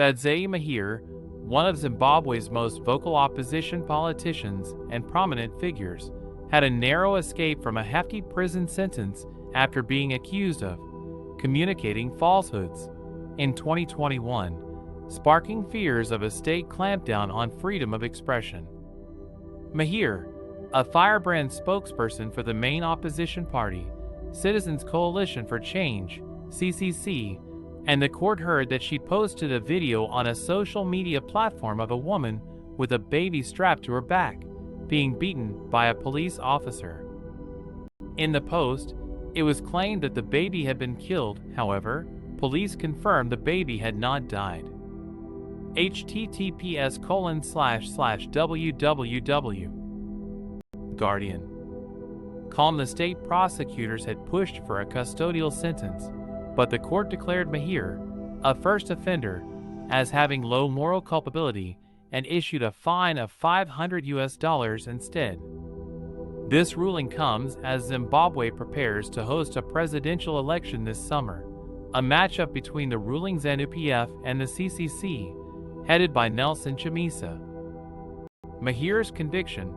Thadzai Mahir, one of Zimbabwe's most vocal opposition politicians and prominent figures, had a narrow escape from a hefty prison sentence after being accused of communicating falsehoods in 2021, sparking fears of a state clampdown on freedom of expression. Mahir, a firebrand spokesperson for the main opposition party, Citizens Coalition for Change, CCC, and the court heard that she posted a video on a social media platform of a woman with a baby strapped to her back, being beaten by a police officer. In the post, it was claimed that the baby had been killed. However, police confirmed the baby had not died. https://www. Guardian. The state prosecutors had pushed for a custodial sentence, but the court declared Mahir, a first offender, as having low moral culpability and issued a fine of $500 instead. This ruling comes as Zimbabwe prepares to host a presidential election this summer, a matchup between the ruling ZANU-PF and the CCC, headed by Nelson Chamisa. Mahir's conviction,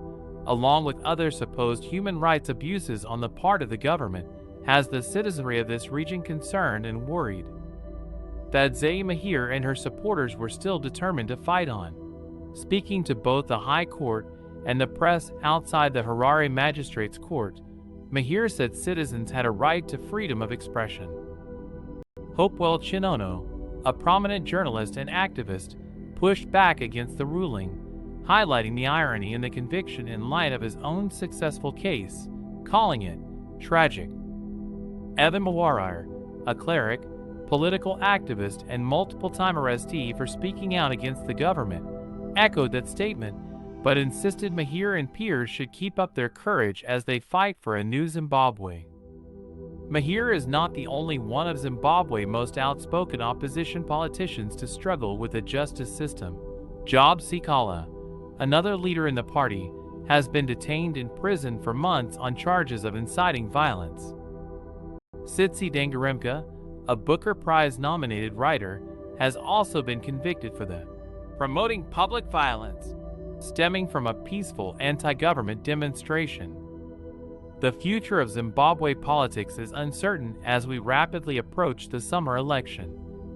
along with other supposed human rights abuses on the part of the government, has the citizenry of this region concerned and worried. Thadzai Mahir and her supporters were still determined to fight on. Speaking to both the High Court and the press outside the Harare Magistrates Court, Mahir said citizens had a right to freedom of expression. Hopewell Chinono, a prominent journalist and activist, pushed back against the ruling, highlighting the irony in the conviction in light of his own successful case, calling it tragic. Evan Mawarir, a cleric, political activist, and multiple-time arrestee for speaking out against the government, echoed that statement, but insisted Mahir and peers should keep up their courage as they fight for a new Zimbabwe. Mahir is not the only one of Zimbabwe's most outspoken opposition politicians to struggle with the justice system. Job Sikala, another leader in the party, has been detained in prison for months on charges of inciting violence. Tsitsi Dangaremka, a Booker Prize-nominated writer, has also been convicted for the promoting public violence stemming from a peaceful anti-government demonstration. The future of Zimbabwe politics is uncertain as we rapidly approach the summer election,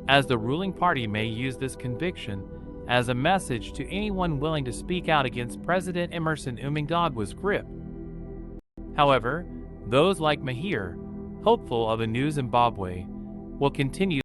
as the ruling party may use this conviction as a message to anyone willing to speak out against President Emmerson Mnangagwa's grip. However, those like Mahir, hopeful of a new Zimbabwe, will continue